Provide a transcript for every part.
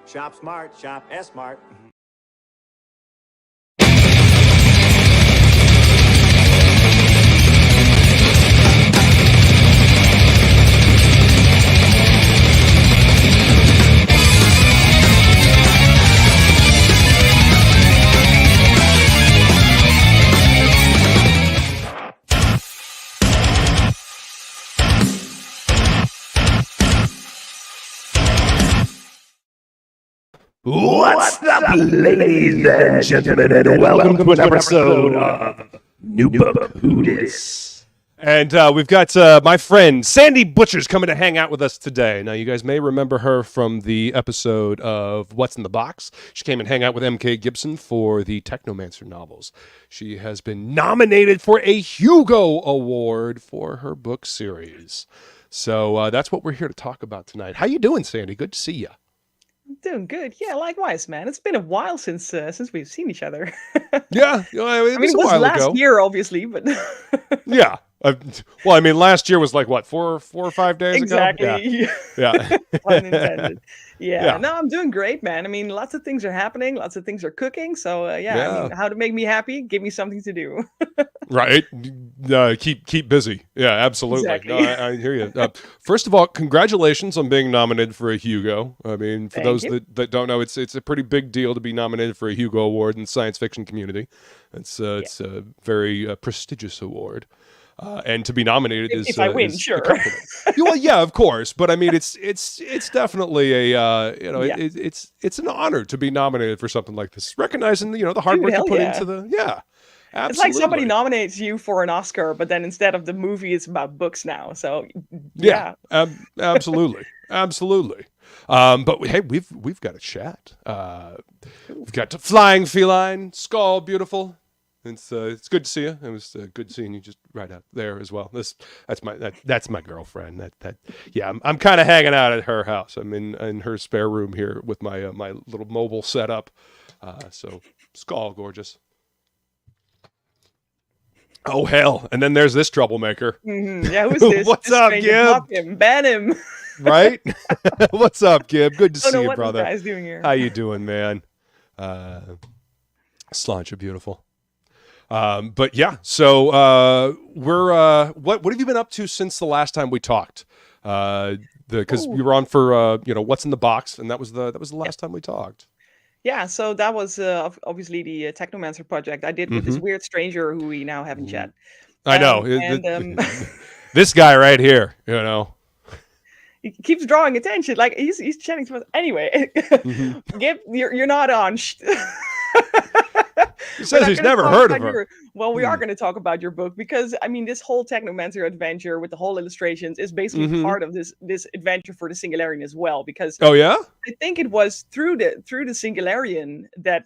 Shop smart, shop S-Mart. What's up, ladies and gentlemen, and welcome to an episode of New Book Who Dis. And we've got my friend Sandy Butcher's coming to hang out with us today. Now, you guys may remember her from the episode of What's in the Box. She came and hang out with M.K. Gibson for the Technomancer novels. She has been nominated for a Hugo Award for her book series. So that's what we're here to talk about tonight. How you doing, Sandy? Good to see you. Doing good. Yeah, likewise, man. It's been a while since we've seen each other. Yeah, it it was last year, obviously, but yeah. Well, I mean, last year was like what, four or 5 days exactly. ago? Yeah. Pun intended. Yeah. No, I'm doing great, man. I mean, lots of things are happening, lots of things are cooking. So I mean, how to make me happy? Give me something to do. Right. Keep busy. Yeah, absolutely. Exactly. No, I hear you. First of all, congratulations on being nominated for a Hugo. I mean, for those that don't know, it's a pretty big deal to be nominated for a Hugo Award in the science fiction community. It's a very prestigious award. And to be nominated if I win, sure. Well, yeah, of course. But I mean, it's definitely a it's an honor to be nominated for something like this. Recognizing the hard work you put into the Absolutely. It's like somebody nominates you for an Oscar, but then instead of the movie, it's about books now. So absolutely, absolutely. But hey, we've got a chat. We've got Flying Feline, Skull, beautiful. It's good to see you. It was good seeing you just right out there as well. That's my girlfriend. I'm kind of hanging out at her house. I'm in her spare room here with my my little mobile setup. So Skull, gorgeous. Oh hell! And then there's this troublemaker. Mm-hmm. Yeah, who's this? What's this up, stranger? Gib? Block him, ban him. Right? What's up, Gib? Good to see you, what brother. This guy's doing here? How you doing, man? Slancha, you're beautiful. But yeah, so we're what have you been up to since the last time we talked? Because we were on for What's in the Box, and that was the last time we talked. Yeah, so that was obviously the Technomancer project I did with this weird stranger who we now haven't chat. I know. This guy right here, He keeps drawing attention. Like he's chatting to us anyway. Gib, you're not on. He says he's never heard of her. Well, we are going to talk about your book because I mean, this whole Technomancer adventure with the whole illustrations is basically part of this adventure for the Singularian as well. Because I think it was through the Singularian that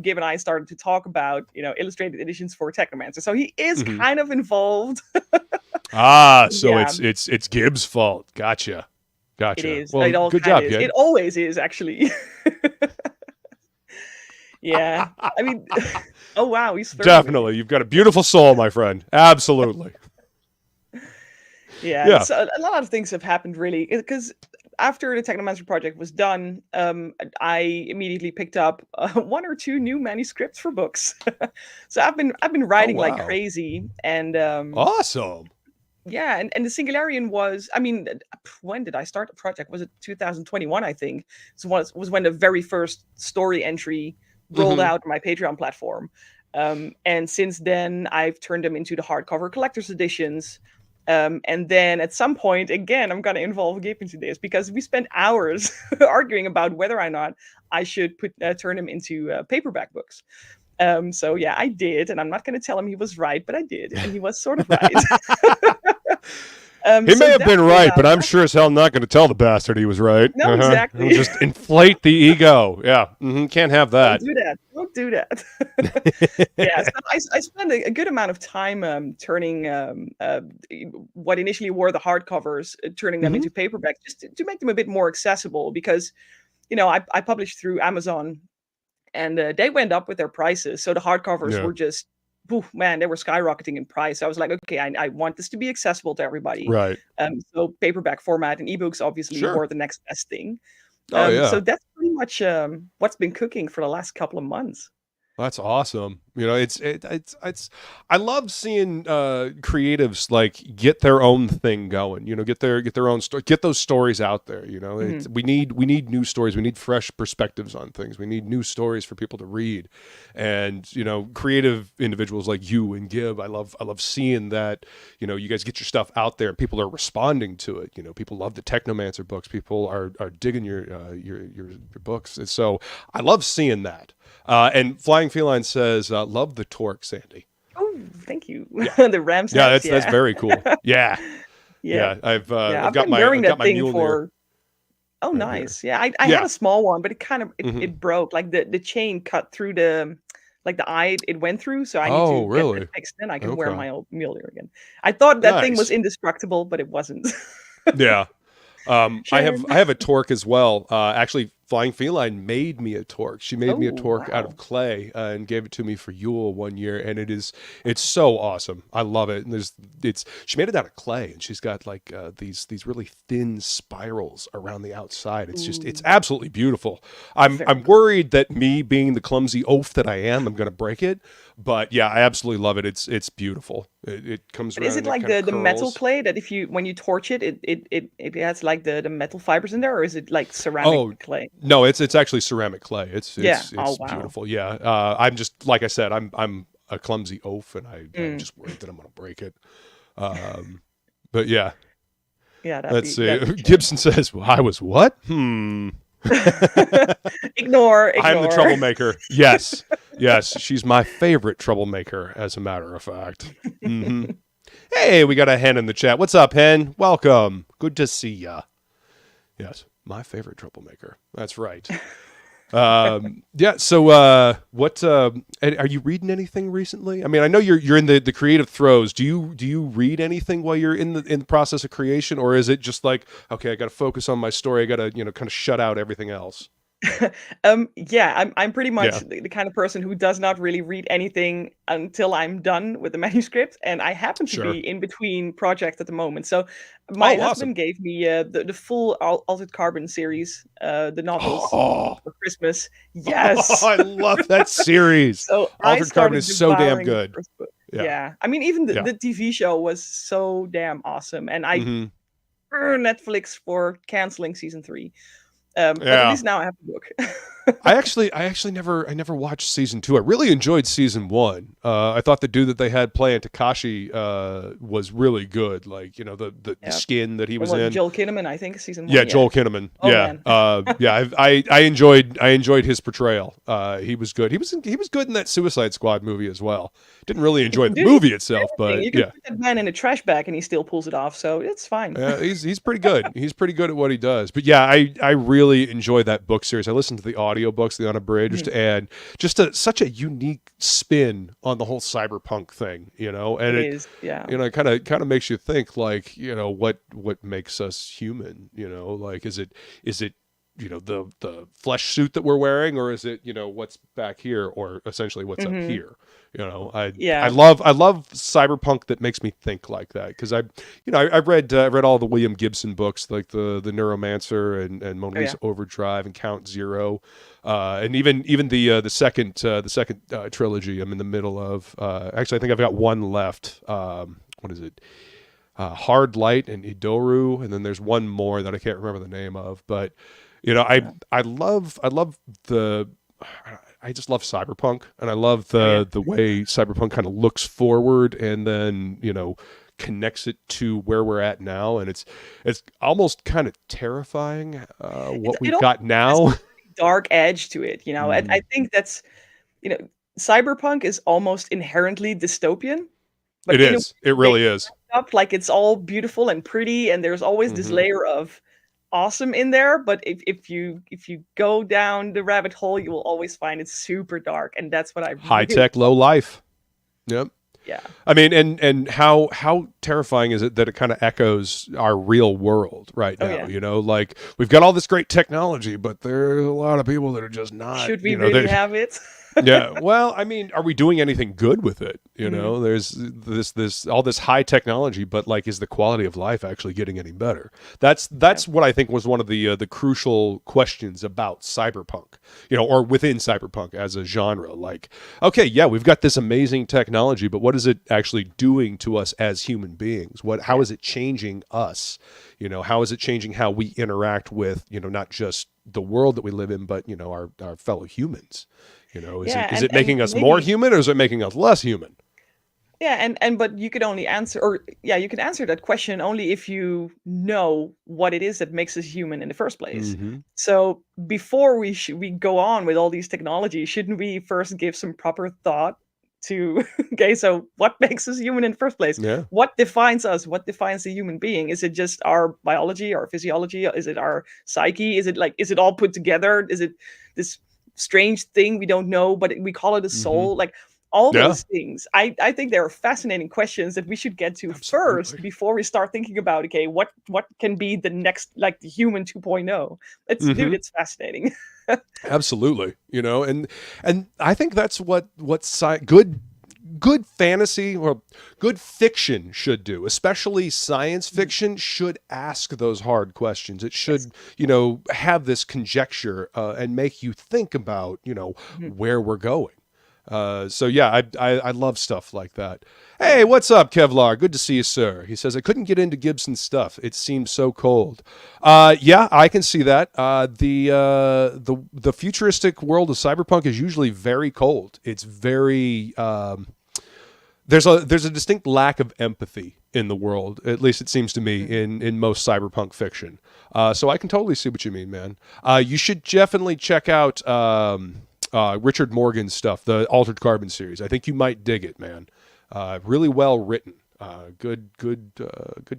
Gib and I started to talk about illustrated editions for Technomancer. So he is kind of involved. So it's Gib's fault. Gotcha. It is. Well, good job, Gib. It always is, actually. Yeah, I mean, oh wow, he's definitely. You've got a beautiful soul, my friend. Absolutely. Yeah. So a lot of things have happened really because after the Technomancer project was done, I immediately picked up 1 or 2 new manuscripts for books. So I've been writing like crazy, and awesome. Yeah, and the Singularian was, I mean, when did I start the project? Was it 2021? I think so. Was when the very first story entry rolled out on my Patreon platform. And since then, I've turned them into the hardcover collector's editions. And then at some point, again, I'm going to involve Gabe into this because we spent hours arguing about whether or not I should turn them into paperback books. So yeah, I did. And I'm not going to tell him he was right, but I did. And he was sort of right. He may have been right, but I'm sure as hell not going to tell the bastard he was right. No, exactly. He'll just inflate the ego. Yeah, can't have that. Don't do that. Yeah, so I spent a good amount of time turning what initially were the hardcovers, turning them into paperbacks, just to make them a bit more accessible. Because, I published through Amazon, and they went up with their prices, so the hardcovers were just. Man, they were skyrocketing in price. So I was like, okay, I want this to be accessible to everybody. Right. So paperback format and ebooks obviously were the next best thing. Oh yeah. So that's pretty much what's been cooking for the last couple of months. That's awesome. You know, it's I love seeing creatives like get their own thing going. You know, get their own story, get those stories out there. You know, we need new stories. We need fresh perspectives on things. We need new stories for people to read, and you know, creative individuals like you and Gib. I love seeing that. You know, you guys get your stuff out there, and people are responding to it. You know, people love the Technomancer books. People are digging your books, and so I love seeing that. And Flying Feline says, love the torque, Sandy. Oh, thank you. Yeah. The Rams. Yeah, that's very cool. Yeah. Yeah. I've I've got been my wearing that thing Mjolnir for. Oh, right nice. here. Yeah, I Yeah. had a small one, but it kind of Mhm. it broke. Like the chain cut through the eye it went through. So I need Oh, to really? get that fixed. Then I can wear Okay. my old Mjolnir again. I thought that thing was Nice. indestructible, but it wasn't. Yeah. I Sure. have a torque as well. Actually, Flying Feline made me a torque. She made me a Oh, torque out wow. of clay and gave it to me for Yule one year, and it's so awesome. I love it. And she made it out of clay, and she's got like these really thin spirals around the outside. It's absolutely beautiful. I'm Very worried that me being the clumsy oaf that I am, I'm going to break it. But yeah, I absolutely love it. It's beautiful. It comes But around. is it and like kinda the metal curls. clay that when you torch it, it has like the metal fibers in there, or is it like ceramic clay? No, it's actually ceramic clay. It's Yeah. Oh, wow. beautiful. Yeah. I'm just like I said, I'm a clumsy oaf, and I'm just worried that I'm gonna break it. But yeah, Yeah, let's see. that'd be Gibson says, well, I was what? Ignore. I'm the troublemaker. Yes. Yes. She's my favorite troublemaker, as a matter of fact. hmm Hey, we got a Hen in the chat. What's up, Hen? Welcome. Good to see ya. Yes, my favorite troublemaker. That's right. Yeah. So, what are you reading anything recently? I mean, I know you're in the creative throes. Do you read anything while you're in the process of creation, or is it just like, okay, I got to focus on my story. I got to kind of shut out everything else. Yeah, I'm pretty much Yeah. the kind of person who does not really read anything until I'm done with the manuscript, and I happen to Sure. be in between projects at the moment. So my Oh, husband awesome. gave me the full Altered Carbon series, the novels Oh, for Christmas. Yes. I love that series. So I Altered Carbon started is so damn devouring the good. first book. Yeah. Yeah. I mean, even Yeah. the TV show was so damn awesome, and I Mhm. burn Netflix for canceling season 3. But at Yeah. least now I have the book. I actually never watched season 2. I really enjoyed season 1. I thought the dude that they had playing Takashi was really good. Like, the Yeah. skin that he was Well, in. Joel Kinnaman, I think, season 1. Yeah, Joel Kinnaman. Oh, Yeah. man. Yeah, I enjoyed his portrayal. He was good. He was good in that Suicide Squad movie as well. Didn't really enjoy the Dude, movie itself, but you can yeah. put that man in a trash bag and he still pulls it off, so it's fine. Yeah, he's pretty good. He's pretty good at what he does. But yeah, I really enjoy that book series. I listened to the audiobooks, the unabridged, and just such a unique spin on the whole cyberpunk thing, and It is, yeah. it kind of makes you think, like, what makes us human, like is it the flesh suit that we're wearing, or is it what's back here, or essentially what's up here. Yeah. I love cyberpunk that makes me think like that, because I read all the William Gibson books, like the Neuromancer and Mona Lisa Overdrive and Count Zero, and even the second trilogy I'm in the middle of. Actually, I think I've got one left. What is it? Hard Light and Idoru, and then there's one more that I can't remember the name of, but I just love cyberpunk, and I love the way cyberpunk kind of looks forward and then connects it to where we're at now, and it's almost kind of terrifying what we've got now. Dark edge to it, I think that's cyberpunk is almost inherently dystopian. It is. It really is. Up like it's all beautiful and pretty, and there's always this layer of awesome in there, but if you go down the rabbit hole, you will always find it super dark, and that's what I high tech, low life. Yep. Yeah. I mean, and how terrifying is it that it kind of echoes our real world right now? Like, we've got all this great technology, but there's a lot of people that are just not. Should we really have it? Yeah. Well, I mean, are we doing anything good with it? You know, there's this all this high technology, but like, is the quality of life actually getting any better? That's what I think was one of the crucial questions about cyberpunk, you know, or within cyberpunk as a genre. Like, okay, yeah, we've got this amazing technology, but what is it actually doing to us as human beings? How is it changing us? You know, how is it changing how we interact with, you know, not just the world that we live in, but, you know, our fellow humans? You know, is it making us more human, or is it making us less human? Yeah, but you could only answer, or yeah, you can answer that question only if you know what it is that makes us human in the first place. So before we go on with all these technologies, shouldn't we first give some proper thought to okay, so what makes us human in the first place? Yeah. What defines us? What defines a human being? Is it just our biology, our physiology? Is it our psyche? Is it all put together? Is it this strange thing we don't know, but we call it a soul? Like, all those things, I think there are fascinating questions that we should get to first before we start thinking about, okay, what can be the next, like, the human 2.0. Dude, it's fascinating. Absolutely. You know, and I think that's what good fantasy or good fiction should do, especially science fiction, should ask those hard questions. It should, you know, have this conjecture and make you think about, you know, where we're going. So yeah, I love stuff like that. Hey, what's up, Kevlar? Good to see you, sir. He says, I couldn't get into Gibson's stuff. It seems so cold. Yeah, I can see that. The futuristic world of cyberpunk is usually very cold. It's very, there's a distinct lack of empathy in the world. At least it seems to me in most cyberpunk fiction. So I can totally see what you mean, man. You should definitely check out, Richard Morgan's stuff, the Altered Carbon series. I think you might dig it, man. Really well written. Good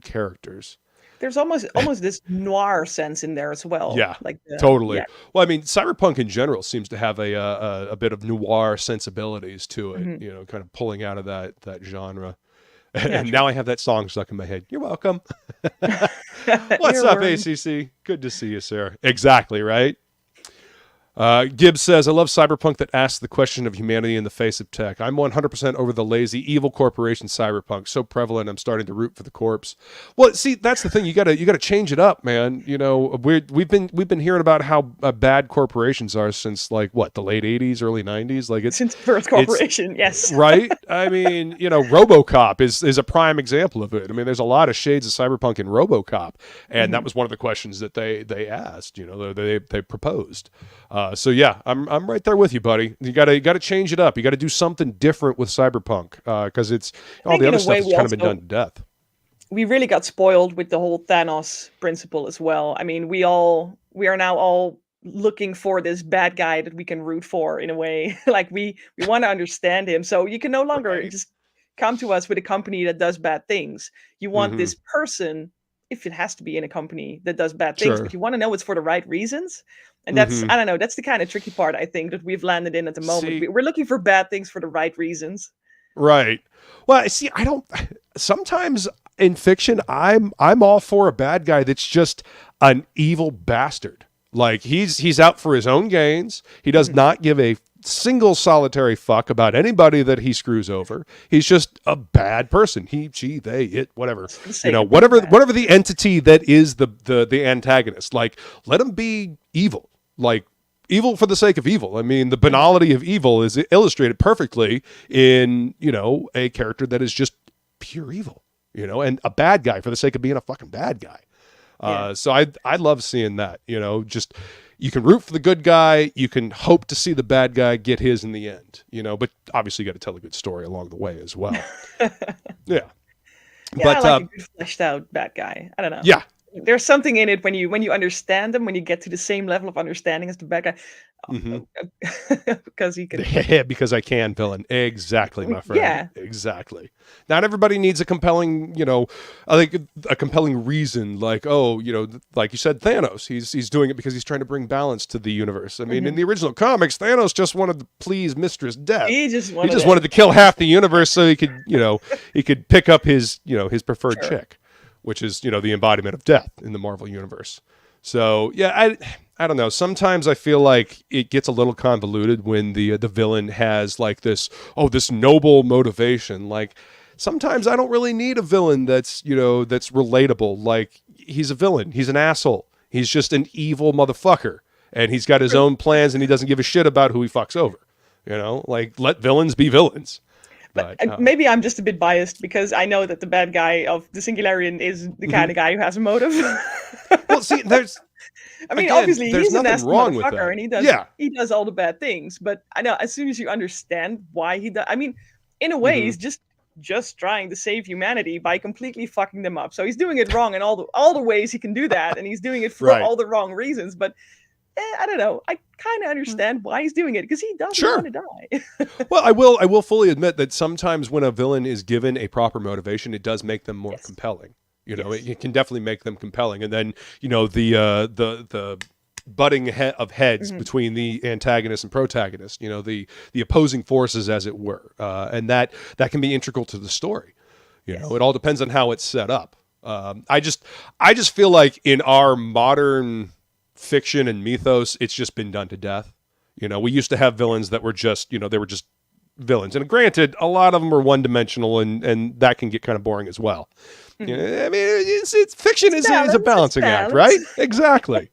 characters. There's almost this noir sense in there as well. Yeah, like totally. Yeah. Well, I mean, cyberpunk in general seems to have a bit of noir sensibilities to it. You know, kind of pulling out of that genre. And now I have that song stuck in my head. You're welcome. What's up, ACC? Good to see you, sir. Exactly, right? Gibbs says, I love cyberpunk that asks the question of humanity in the face of tech. I'm 100% over the lazy, evil corporation cyberpunk. So prevalent, I'm starting to root for the corpse. Well, see, that's the thing. You gotta change it up, man. You know, we've been hearing about how bad corporations are since, like, what, the late 80s, early 90s? Like, since First Corporation, yes. Right? I mean, you know, RoboCop is a prime example of it. I mean, there's a lot of shades of cyberpunk in RoboCop, and that was one of the questions that they asked, you know, they proposed. So yeah, I'm right there with you, buddy. You gotta change it up. You gotta do something different with cyberpunk, because it's all the other stuff has kind of been done to death. We really got spoiled with the whole Thanos principle as well. I mean, we are now all looking for this bad guy that we can root for in a way. Like, we want to understand him. So you can no longer just come to us with a company that does bad things. You want this person, if it has to be in a company that does bad things, but you want to know it's for the right reasons. And that's, I don't know, that's the kind of tricky part, I think, that we've landed in at the moment. We're looking for bad things for the right reasons. Right. Well, see, sometimes in fiction, I'm all for a bad guy that's just an evil bastard. Like, he's out for his own gains. He does not give a single solitary fuck about anybody that he screws over. He's just a bad person. He, she, they, it, whatever. You know, whatever the entity that is the antagonist. Like, let him be evil. Like, evil for the sake of evil. I mean, the banality of evil is illustrated perfectly in, you know, a character that is just pure evil, you know, and a bad guy for the sake of being a fucking bad guy. So I love seeing that, you know, just, you can root for the good guy. You can hope to see the bad guy get his in the end, you know, but obviously you got to tell a good story along the way as well. Yeah. But I like a good fleshed out bad guy. I don't know. Yeah. There's something in it when you understand them, when you get to the same level of understanding as the bad guy. Because he can. Yeah, because I can, villain. Exactly, my friend. Yeah. Exactly. Not everybody needs a compelling, you know, I think a compelling reason, like, oh, you know, like you said, Thanos. He's doing it because he's trying to bring balance to the universe. I mean, in the original comics, Thanos just wanted to please Mistress Death. He just wanted to kill half the universe so he could, you know, he could pick up his, you know, his preferred chick, which is, you know, the embodiment of death in the Marvel universe. So yeah, I don't know. Sometimes I feel like it gets a little convoluted when the villain has like this noble motivation. Like sometimes I don't really need a villain that's that's relatable. Like he's a villain. He's an asshole. He's just an evil motherfucker, and he's got his own plans, and he doesn't give a shit about who he fucks over. Like let villains be villains. But maybe I'm just a bit biased because I know that the bad guy of the Singularian is the kind of guy who has a motive. Well, see, I mean, again, obviously there's he's a nasty nothing wrong with that. motherfucker, and he does all the bad things. But I know as soon as you understand why he does, I mean, in a way, he's just trying to save humanity by completely fucking them up. So he's doing it wrong in all the ways he can do that, and he's doing it for all the wrong reasons. But I don't know. I kind of understand why he's doing it because he doesn't want to die. Well, I will fully admit that sometimes when a villain is given a proper motivation, it does make them more compelling. It can definitely make them compelling. And then, the butting of heads between the antagonist and protagonist, the opposing forces, as it were. And that can be integral to the story. It all depends on how it's set up. I just feel like in our modern fiction and mythos, it's just been done to death. We used to have villains that were just, they were just villains. And granted, a lot of them are one-dimensional, and that can get kind of boring as well. I mean, it's fiction is a balancing act, right? Exactly.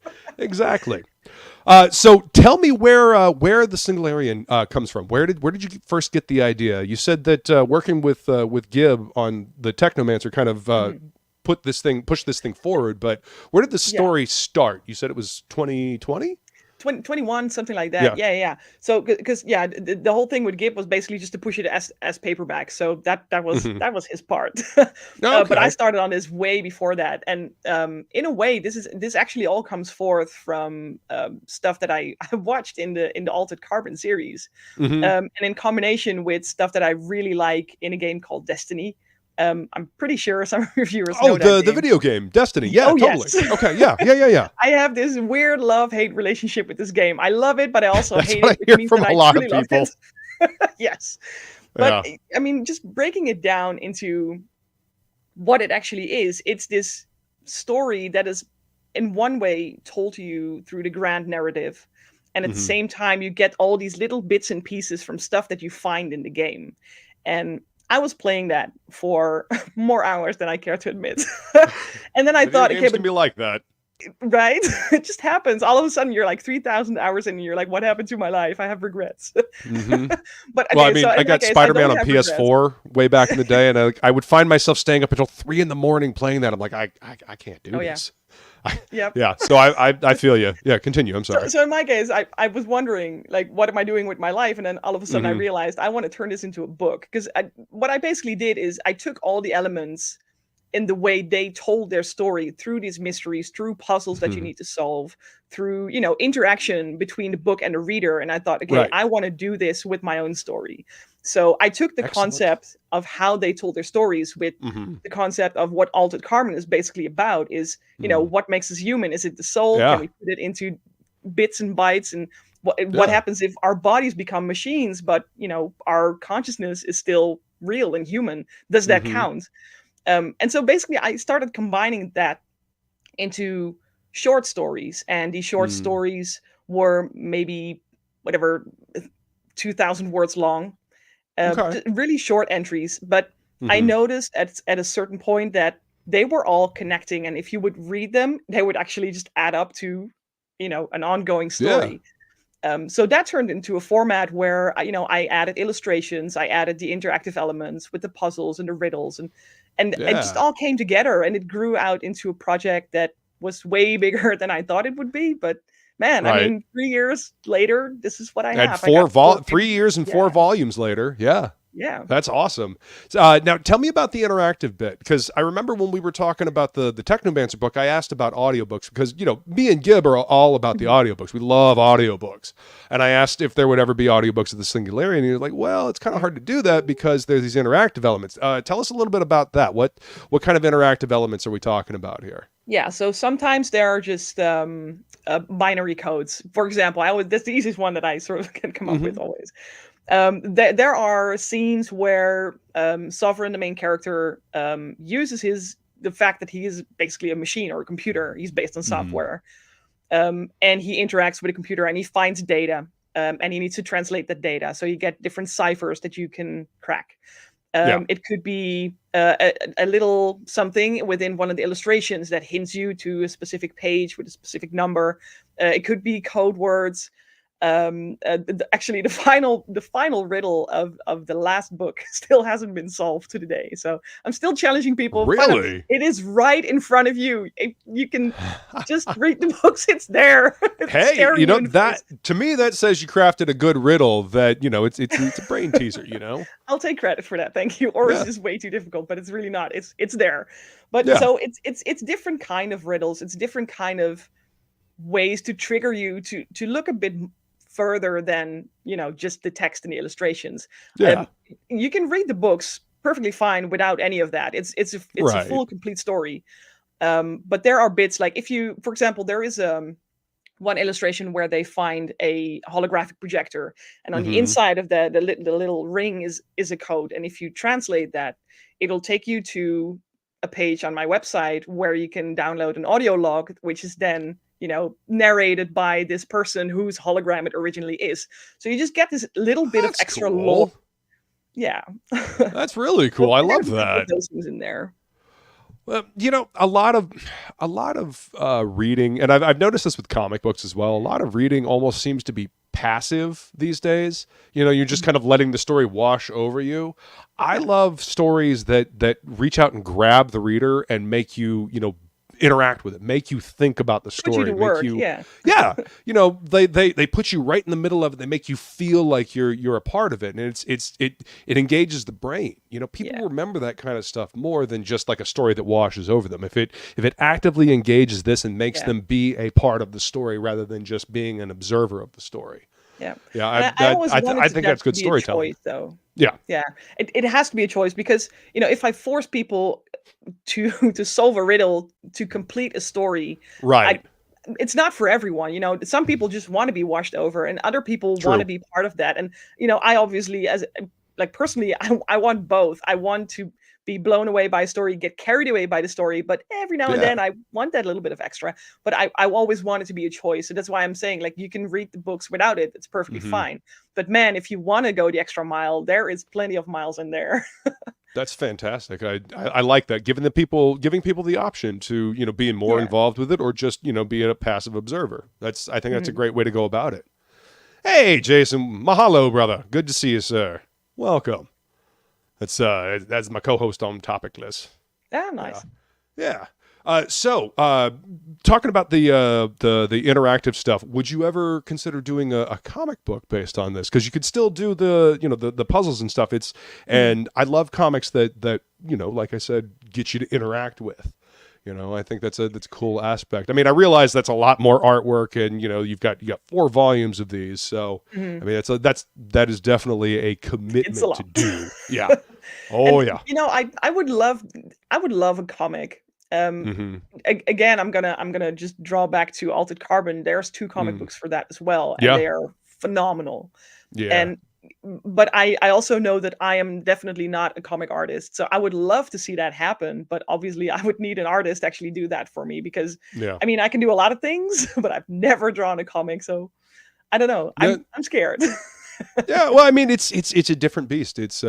So tell me where the Singularian comes from. Where did you first get the idea? You said that working with Gib on the Technomancer kind of push this thing forward, but where did the story start? You said it was 2020? 21, something like that. Yeah. So because the whole thing with Gib was basically just to push it as paperback. So that was his part. But I started on this way before that, and in a way, this actually all comes forth from stuff that I watched in the Altered Carbon series, and in combination with stuff that I really like in a game called Destiny. I'm pretty sure some reviewers know that the video game Destiny. Yeah, totally. Yes. Okay, yeah. I have this weird love-hate relationship with this game. I love it, but I also hate what it, I hear from a lot of people. Yes. But I mean, just breaking it down into what it actually is, it's this story that is in one way told to you through the grand narrative. And at the same time, you get all these little bits and pieces from stuff that you find in the game. And I was playing that for more hours than I care to admit. And then I thought, games can be like that. Right? It just happens. All of a sudden, you're like 3,000 hours in, and you're like, what happened to my life? I have regrets. But well, I mean, I got Spider-Man on PS4 way back in the day, and I would find myself staying up until 3 a.m. playing that. I'm like, I can't do this. Yeah. So I feel you. Yeah, continue. I'm sorry. So in my case, I was wondering, like, what am I doing with my life? And then all of a sudden I realized I want to turn this into a book. Because what I basically did is I took all the elements in the way they told their story through these mysteries, through puzzles that you need to solve, through, interaction between the book and the reader. And I thought, okay, I want to do this with my own story. So I took the concept of how they told their stories with the concept of what Altered Carbon is basically about is, what makes us human? Is it the soul? Can we put it into bits and bytes? And what happens if our bodies become machines, but, our consciousness is still real and human? Does that count? And so basically I started combining that into short stories, and these short stories were maybe 2,000 words long. Really short entries, but I noticed at a certain point that they were all connecting, and if you would read them, they would actually just add up to, an ongoing story. So that turned into a format where, I added illustrations, I added the interactive elements with the puzzles and the riddles, and it just all came together, and it grew out into a project that was way bigger than I thought it would be, but man, I mean, 3 years later, this is what I have. 3 years and 4 volumes later. Yeah. That's awesome. Now, tell me about the interactive bit, because I remember when we were talking about the Technomancer book, I asked about audiobooks because, me and Gib are all about the audiobooks. We love audiobooks. And I asked if there would ever be audiobooks of the Singularian, and he was like, well, it's kind of hard to do that because there's these interactive elements. Tell us a little bit about that. What kind of interactive elements are we talking about here? Yeah, so sometimes there are just binary codes. For example, that's the easiest one that I sort of can come up with always. There are scenes where Sovren, the main character, uses the fact that he is basically a machine or a computer. He's based on software. and he interacts with a computer and he finds data, and he needs to translate that data. So you get different ciphers that you can crack. It could be a little something within one of the illustrations that hints you to a specific page with a specific number. It could be code words. Actually, the final riddle of the last book still hasn't been solved to today. So I'm still challenging people. Really? It is right in front of you. You can just read the books. It's there. It's Hey, staring you know, in the that face. to me that says you crafted a good riddle that, you know, it's a brain teaser, you know? I'll take credit for that. Thank you. Or Yeah. it's just way too difficult, but it's really not. It's there. But Yeah. so it's different kind of riddles. It's different kind of ways to trigger you to look a bit further than, you know, just the text and the illustrations. Yeah. You can read the books perfectly fine without any of that. It's a Right. full complete story. But there are bits like, if you, for example, there is one illustration where they find a holographic projector, and on the inside of the little ring is a code, and if you translate that, it'll take you to a page on my website where you can download an audio log, which is then, you know, narrated by this person whose hologram it originally is. So you just get this little bit of That's extra cool. lore. Yeah. That's really cool. I love There's a couple that. of those things in there. Well, you know, a lot of reading, and I've noticed this with comic books as well. A lot of reading almost seems to be passive these days. You know, you're just kind of letting the story wash over you. I love stories that reach out and grab the reader and make you, you know, interact with it, make you think about the Put story, you to make work, you, yeah. you know, they put you right in the middle of it. They make you feel like you're a part of it, and it engages the brain. You know, people remember that kind of stuff more than just like a story that washes over them. If it actively engages this and makes them be a part of the story rather than just being an observer of the story. Yeah. Yeah, I always wanted I think that that's good to be a storytelling. choice, though. Yeah. Yeah. It has to be a choice, because, you know, if I force people to solve a riddle, to complete a story, Right. it's not for everyone. You know, some people just want to be washed over, and other people True. want to be part of that. And, you know, I obviously, as like personally, I want both. I want to be blown away by a story, get carried away by the story, but every now and then I want that little bit of extra. But I always want it to be a choice. So that's why I'm saying, like, you can read the books without it. It's perfectly fine. But man, if you want to go the extra mile, there is plenty of miles in there. That's fantastic. I like that. Giving people the option to, you know, being more involved with it, or just, you know, being a passive observer. I think that's a great way to go about it. Hey, Jason, mahalo, brother. Good to see you, sir. Welcome. That's my co-host on Topic List. Ah, nice. Yeah. So talking about the interactive stuff, would you ever consider doing a comic book based on this? Because you could still do the puzzles and stuff. And I love comics that you know, like I said, get you to interact with. You know, I think that's a cool aspect. I mean, I realize that's a lot more artwork, and you know, you got 4 volumes of these. So I mean, that is definitely a commitment to do. Yeah. Oh, And, yeah. you know, I would love a comic. Again, I'm gonna just draw back to Altered Carbon. There's 2 comic books for that as well, and Yeah. they are phenomenal. Yeah. But I also know that I am definitely not a comic artist, so I would love to see that happen. But obviously, I would need an artist to actually do that for me, because Yeah. I mean, I can do a lot of things, but I've never drawn a comic, so I don't know. Yeah. I'm scared. Yeah, well, I mean, it's a different beast. It's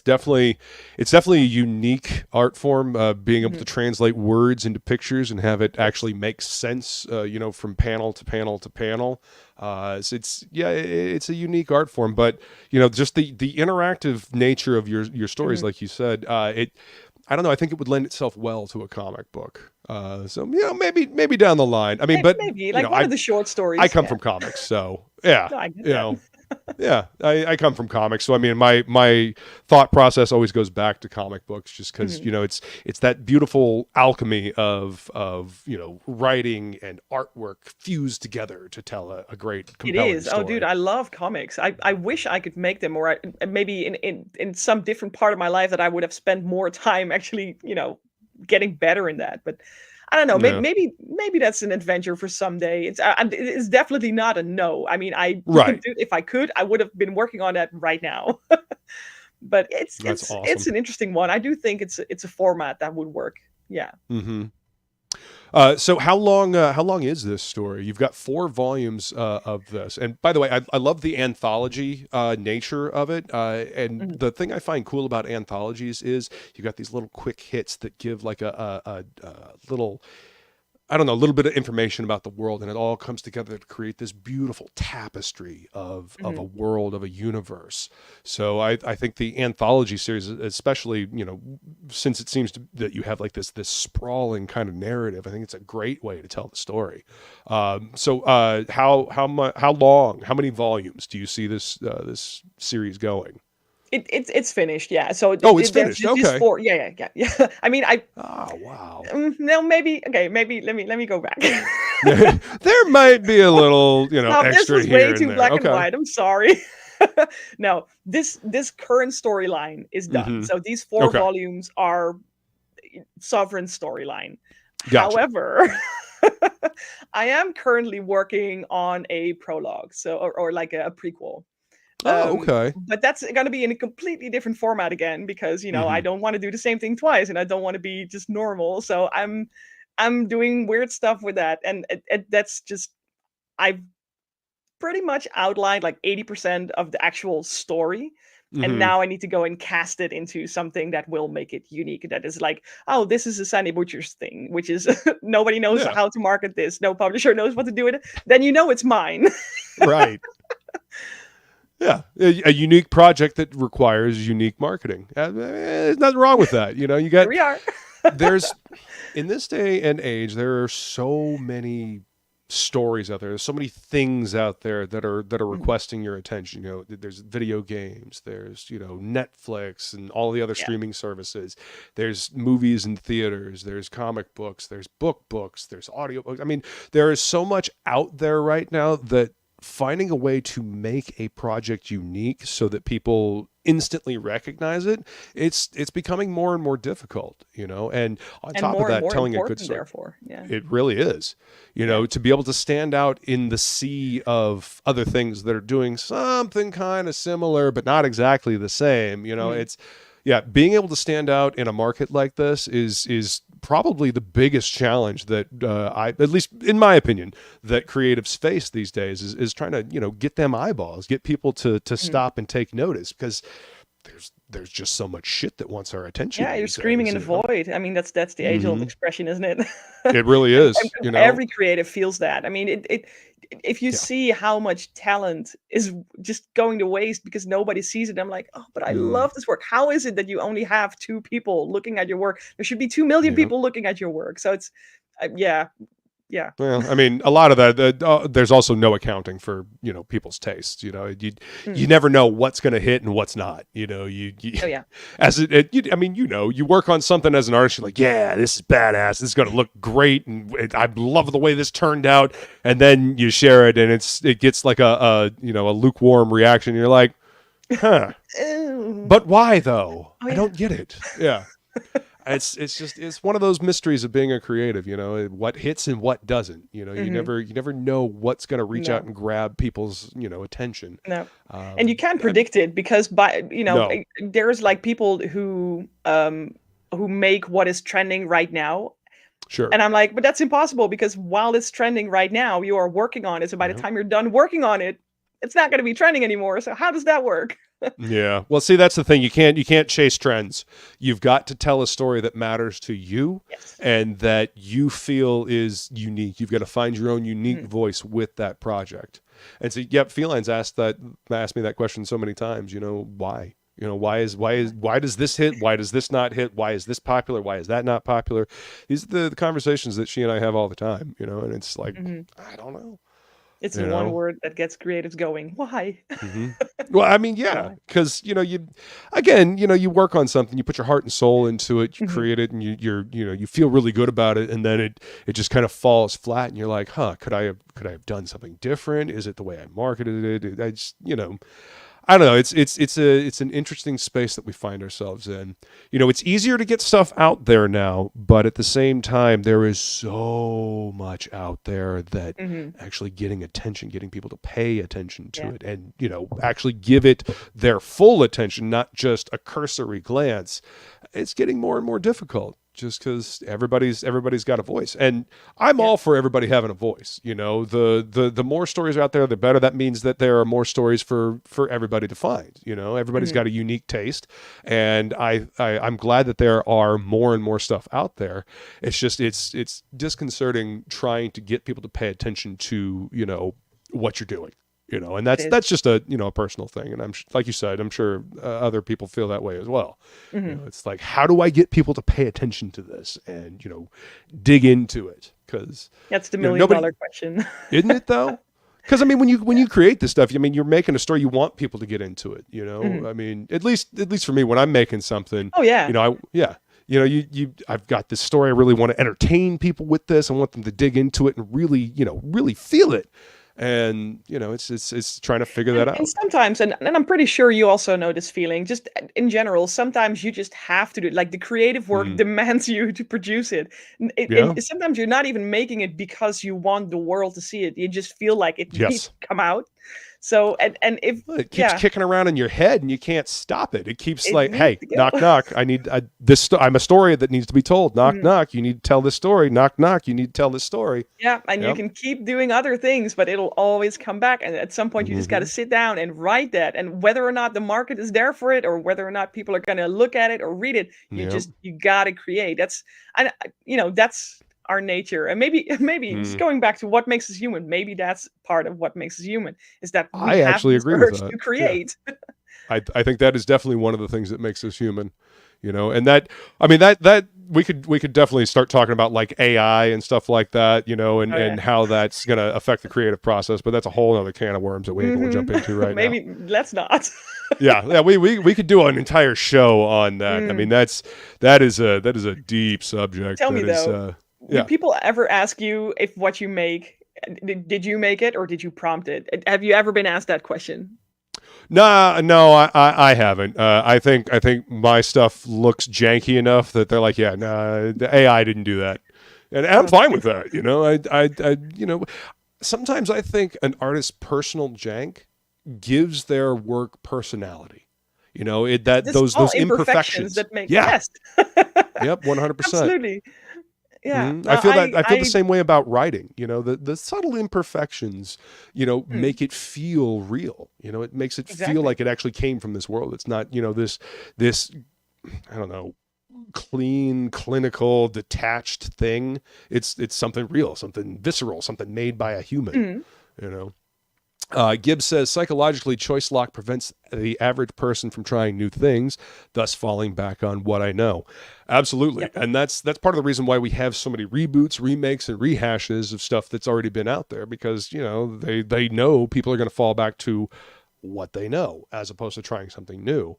definitely a unique art form. Being able to translate words into pictures and have it actually make sense, you know, from panel to panel to panel. It's a unique art form. But you know, just the interactive nature of your stories, like you said, I don't know. I think it would lend itself well to a comic book. So you know, maybe down the line. I mean, but maybe you like know, one of the short stories. I come from comics, so yeah, No, I get you that. know, yeah, I come from comics, so I mean, my thought process always goes back to comic books, just because you know, it's that beautiful alchemy of you know, writing and artwork fused together to tell a great, It compelling is. story. Oh, dude, I love comics. I wish I could make them, or maybe in some different part of my life that I would have spent more time actually, you know, getting better in that. But I don't know. Yeah. Maybe that's an adventure for someday. It's definitely not a no. I mean, Right. if I could, I would have been working on that right now. But That's it's awesome. an interesting one. I do think it's a format that would work. Yeah. So how long is this story? You've got 4 volumes of this, and by the way, I love the anthology nature of it. And the thing I find cool about anthologies is you got these little quick hits that give like a little, I don't know, a little bit of information about the world, and it all comes together to create this beautiful tapestry of a world, of a universe. So I think the anthology series, especially, since it seems that you have like this sprawling kind of narrative, I think it's a great way to tell the story. So how many volumes do you see this series going? It's finished, yeah. So it's finished. there's Okay. 4, yeah. I mean, Oh wow. no, maybe let me go back. There might be a little, No, this extra was here way and too there. black Okay. and white. I'm sorry. No, this current storyline is done. So these 4 Okay. volumes are Sovren storyline. Gotcha. However, I am currently working on a prologue, so or like a prequel. Oh, okay. But that's going to be in a completely different format again because I don't want to do the same thing twice, and I don't want to be just normal. So I'm doing weird stuff with that, and that's just I've pretty much outlined like 80% of the actual story. And now I need to go and cast it into something that will make it unique. That is like, oh, this is a Sunny Butcher's thing, which is nobody knows Yeah. how to market this. No publisher knows what to do with it. Then it's mine. Right. Yeah, a unique project that requires unique marketing. There's nothing wrong with that. You Here got we are. there's in this day and age, there are so many stories out there. There's so many things out there that are requesting your attention. There's video games, there's Netflix and all the other streaming services. There's movies and theaters, there's comic books, there's books, there's audiobooks. I mean, there is so much out there right now that finding a way to make a project unique so that people instantly recognize it's becoming more and more difficult, and on top of that, telling a good story. Therefore, yeah, it really is, to be able to stand out in the sea of other things that are doing something kind of similar but not exactly the same. It's being able to stand out in a market like this is probably the biggest challenge that at least in my opinion, that creatives face these days is trying to, get them eyeballs, get people to stop and take notice, because there's just so much shit that wants our attention. Yeah, you're screaming in the void. I mean, that's the age-old expression, isn't it? It really is. Every creative feels that. I mean, if you see how much talent is just going to waste because nobody sees it, I'm like, oh, but I love this work. How is it that you only have 2 people looking at your work? There should be 2 million people looking at your work. So it's, yeah. Well, I mean, a lot of that, there's also no accounting for, people's tastes. You never know what's going to hit and what's not. As you work on something as an artist, you're like, yeah, this is badass. This is going to look great. And I love the way this turned out. And then you share it and it gets like a lukewarm reaction. You're like, huh, but why though? I don't get it. Yeah. It's one of those mysteries of being a creative, what hits and what doesn't. You never know what's going to reach out and grab people's attention. No, and you can't predict it because there's like people who make what is trending right now. Sure. And I'm like, but that's impossible because while it's trending right now, you are working on it. So by the time you're done working on it, it's not going to be trending anymore. So how does that work? Yeah. Well, see, that's the thing. You can't chase trends. You've got to tell a story that matters to you and that you feel is unique. You've got to find your own unique voice with that project. And so, Felines asked me that question so many times, why? Why does this hit? Why does this not hit? Why is this popular? Why is that not popular? These are the conversations that she and I have all the time, and it's like, I don't know. It's the one word that gets creatives going. Why? Well, I mean, yeah, because you work on something, you put your heart and soul into it, you create it, and you feel really good about it, and then it just kind of falls flat, and you're like, huh, could I have done something different? Is it the way I marketed it? I just I don't know. It's an interesting space that we find ourselves in. It's easier to get stuff out there now, but at the same time, there is so much out there that actually getting attention, getting people to pay attention to it, and actually give it their full attention, not just a cursory glance. It's getting more and more difficult. just because everybody's got a voice, and I'm all for everybody having a voice. You know, the more stories are out there, the better. That means that there are more stories for everybody to find. You know, everybody's got a unique taste, and I'm glad that there are more and more stuff out there. It's just it's disconcerting trying to get people to pay attention to, you know, what you're doing. You know, and that's just a, you know, a personal thing. And like you said, I'm sure other people feel that way as well. You know, it's like, how do I get people to pay attention to this and, you know, dig into it? Because that's the $1 million question, isn't it though? Because I mean, when you create this stuff, I mean, you're making a story. You want people to get into it. You know, I mean, at least for me, when I'm making something, you know, you know, I've got this story. I really want to entertain people with this. I want them to dig into it and really, you know, really feel it. And, you know, it's trying to figure that out. And sometimes, and I'm pretty sure you also know this feeling, just in general, sometimes you just have to do it. Like the creative work demands you to produce it. Sometimes you're not even making it because you want the world to see it. You just feel like it needs to come out. So, and if it keeps kicking around in your head and you can't stop it. It keeps like, hey, knock, knock. I'm a story that needs to be told. Knock, knock. You need to tell this story. Knock, knock. You need to tell this story. Yeah. And you can keep doing other things, but it'll always come back. And at some point you just got to sit down and write that. And whether or not the market is there for it, or whether or not people are going to look at it or read it, you got to create. That's our nature. And maybe just going back to what makes us human, maybe that's part of what makes us human, is that I actually agree with that. To create. Yeah. I think that is definitely one of the things that makes us human, you know, and that, I mean, that we could definitely start talking about like AI and stuff like that, you know, and how that's going to affect the creative process, but that's a whole other can of worms that we ain't going to jump into right now. Maybe let's not. yeah, we could do an entire show on that. I mean, that is a deep subject. Tell me though, did people ever ask you if what you make, did you make it or did you prompt it? Have you ever been asked that question? No, I haven't. I think my stuff looks janky enough that they're like, the AI didn't do that, and I'm fine with that. You know, I you know, sometimes I think an artist's personal jank gives their work personality. You know, those imperfections that make yep, 100%. Absolutely. Yeah, I feel the same way about writing. You know, the subtle imperfections, you know, make it feel real. You know, it makes it feel like it actually came from this world. It's not, you know, this I don't know, clean, clinical, detached thing. It's something real, something visceral, something made by a human. You know. Gibbs says, psychologically, choice lock prevents the average person from trying new things, thus falling back on what I know. Absolutely. Yep. And that's part of the reason why we have so many reboots, remakes, and rehashes of stuff that's already been out there, because, you know, they know people are going to fall back to what they know as opposed to trying something new.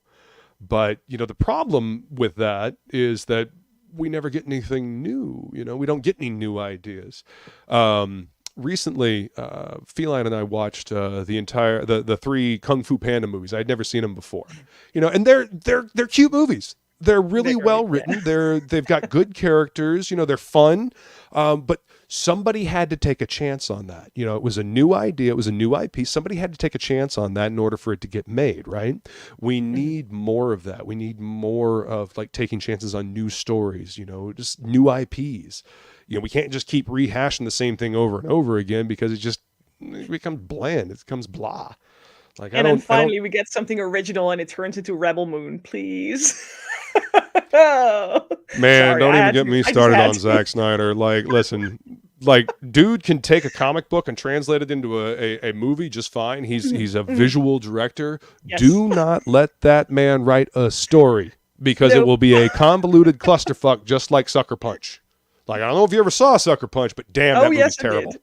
But, you know, the problem with that is that we never get anything new. You know, we don't get any new ideas. Recently, Feline and I watched the 3 Kung Fu Panda movies. I'd never seen them before, you know, and they're cute movies. They're really well written. They've got good characters. You know, they're fun. But somebody had to take a chance on that. You know, it was a new idea. It was a new IP. Somebody had to take a chance on that in order for it to get made, right? We need more of that. We need more of like taking chances on new stories, you know, just new IPs. You know, we can't just keep rehashing the same thing over and over again because it becomes bland. It becomes blah. Like, then finally we get something original and it turns into Rebel Moon, please. Man, don't even get me started on Zack Snyder. Like, listen, like, dude can take a comic book and translate it into a movie just fine. He's a visual director. Yes. Do not let that man write a story because it will be a convoluted clusterfuck just like Sucker Punch. Like, I don't know if you ever saw Sucker Punch, but damn, that movie's terrible.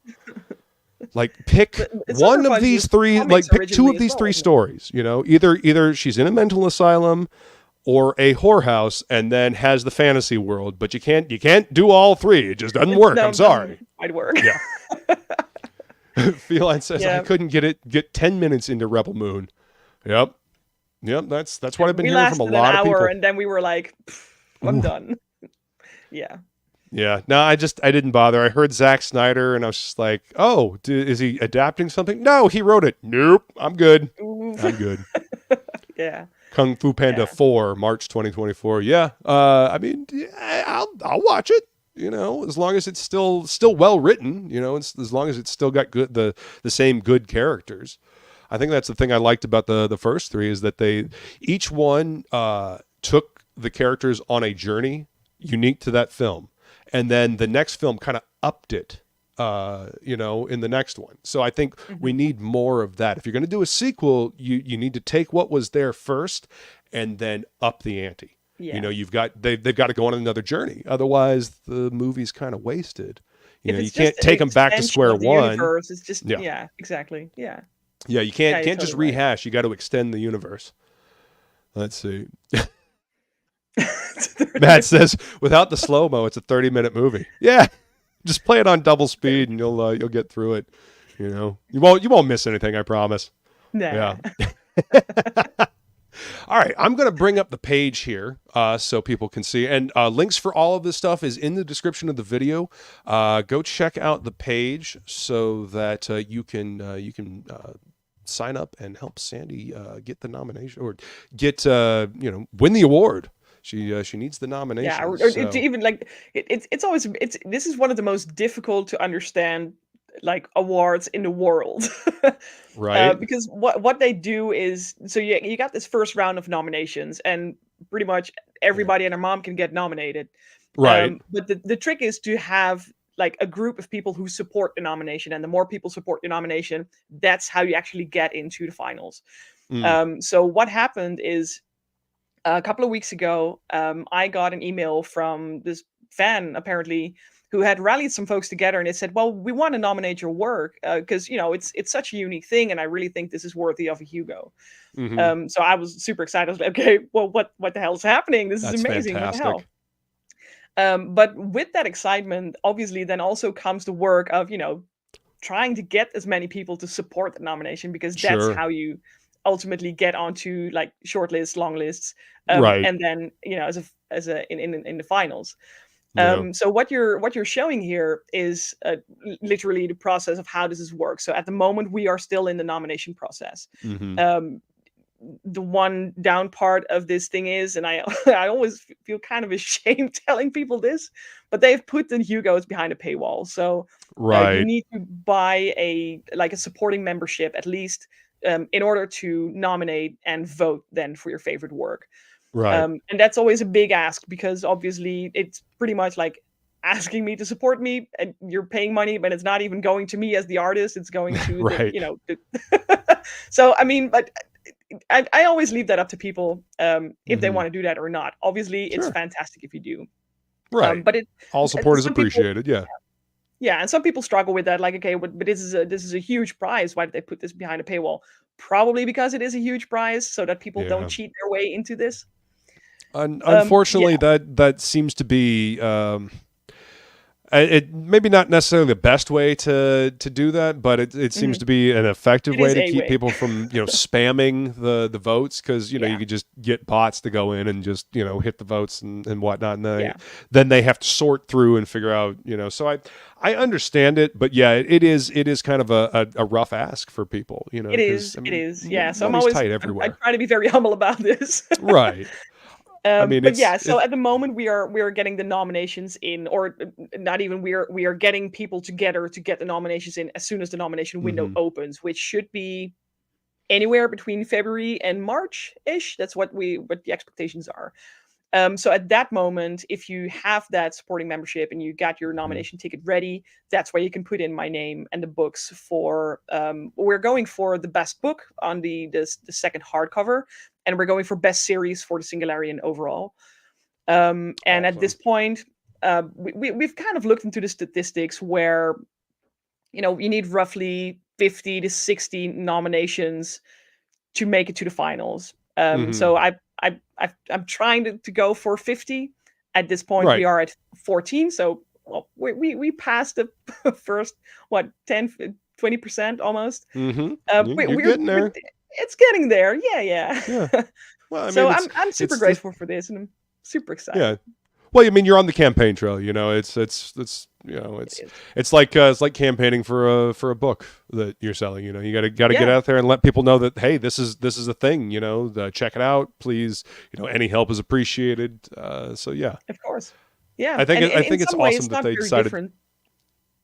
Like, pick one of these three, like, pick 2 of these 3 stories, you know, either she's in a mental asylum or a whorehouse and then has the fantasy world, but you can't do all 3. It just doesn't work. I'm sorry. I'd work. Yeah. Feline says, I couldn't get 10 minutes into Rebel Moon. Yep. That's what I've been hearing from a lot of people. And then we were like, I'm done. Yeah. Yeah, no, I didn't bother. I heard Zack Snyder, and I was just like, "Oh, is he adapting something?" No, he wrote it. Nope, I'm good. I'm good. Yeah. Kung Fu Panda Yeah. 4, March 2024. Yeah. I mean, yeah, I'll watch it. You know, as long as it's still well written. You know, as long as it's still got the same good characters. I think that's the thing I liked about the first three is that they each one took the characters on a journey unique to that film, and then the next film kind of upped it. You know, in the next one. So I think we need more of that. If you're going to do a sequel, you need to take what was there first and then up the ante. Yeah. You know, they've got to go on another journey. Otherwise, the movie's kind of wasted. You know, you can't take them back to square one. Universe, it's just Yeah. yeah, exactly. Yeah. Yeah, you can't you're just totally right. rehash. You got to extend the universe. Let's see. Matt says, without the slow mo, it's a 30-minute movie. Yeah, just play it on double speed, and you'll get through it. You know, you won't miss anything. I promise. Nah. Yeah. All right, I'm going to bring up the page here so people can see. And links for all of this stuff is in the description of the video. Go check out the page so that you can sign up and help Sandy get the nomination or get win the award. She needs the nomination. Yeah, or so. to even like it's always this is one of the most difficult to understand like awards in the world. Right. Because what they do is so you got this first round of nominations and pretty much everybody and their mom can get nominated. Right. But the trick is to have like a group of people who support the nomination, and the more people support the nomination, that's how you actually get into the finals. So what happened is a couple of weeks ago, I got an email from this fan apparently who had rallied some folks together, and it said, "Well, we want to nominate your work because it's such a unique thing, and I really think this is worthy of a Hugo." So I was super excited. I was like, "Okay, well, what the hell is happening? This That's is amazing! fantastic. What the hell?" But with that excitement, obviously, then also comes the work of trying to get as many people to support the nomination, because that's Sure. how you ultimately get onto like short lists, long lists, Right. and then as a in the finals. Yeah. So what you're showing here is literally the process of how this works. So at the moment we are still in the nomination process. The one down part of this thing is, and I I always feel kind of ashamed telling people this, but they've put the Hugos behind a paywall. So Right. you need to buy a supporting membership at least in order to nominate and vote then for your favorite work. Right. And that's always a big ask, because obviously it's pretty much like asking me to support me, and you're paying money, but it's not even going to me as the artist. It's going to Right. So I mean, but I always leave that up to people if they want to do that or not. Obviously, it's Sure. fantastic if you do. Right. But all support is some people- appreciated. Yeah. Yeah, and some people struggle with that. Like, okay, but this is a huge prize. Why did they put this behind a paywall? Probably because it is a huge prize, so that people Yeah. don't cheat their way into this. Unfortunately, that seems to be it maybe not necessarily the best way to do that, but it seems to be an effective It way is to a keep way. people from spamming the votes, because you Yeah. can just get bots to go in and just hit the votes and whatnot, and then they have to sort through and figure out So I understand it, but yeah, it is kind of a rough ask for people. It 'cause, is. I It mean, is. Yeah. So I'm money's always tight I everywhere. try to be very humble about this. Right. I mean, But yeah, so at the moment we are getting the nominations in, or not even we are getting people together to get the nominations in as soon as the nomination window opens, which should be anywhere between February and March-ish. That's what the expectations are. So at that moment, if you have that supporting membership and you got your nomination ticket ready, that's where you can put in my name and the books for. We're going for the best book on the second hardcover, and we're going for best series for the Singularian overall. And at this point, we've kind of looked into the statistics where you need roughly 50 to 60 nominations to make it to the finals. So I'm trying to go for 50. At this point, Right. we are at 14. So we passed the first 10-20% almost. You're We're getting there. it's getting there. Yeah. Yeah. Well, I mean, So it's- I'm super it's the- grateful for this, and I'm super excited. Yeah. Well, I mean, you're on the campaign trail. You know, it's you know, it's like campaigning for a book that you're selling. You know, you gotta get out there and let people know that, hey, this is a thing. You know, check it out, please. You know, any help is appreciated. So yeah, Of course. Yeah. I think in it's some way, awesome that not they very decided different.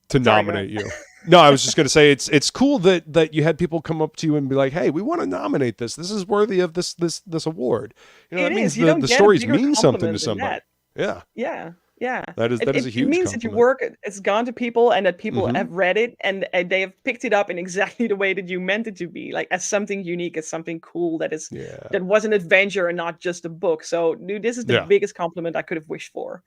to Sorry, go nominate you. No, I was just going to say it's cool that you had people come up to you and be like, "Hey, we want to nominate this. This is worthy of this award." You know, It that means is. You don't the get a stories bigger mean something compliment to than somebody. that. Yeah, Yeah. Yeah. that is a huge It means that your compliment. work has gone to people and that people Mhm. have read it and they have picked it up in exactly the way that you meant it to be, like as something unique, as something cool that Yeah, was an adventure and not just a book. So, dude, this is the yeah, biggest compliment I could have wished for.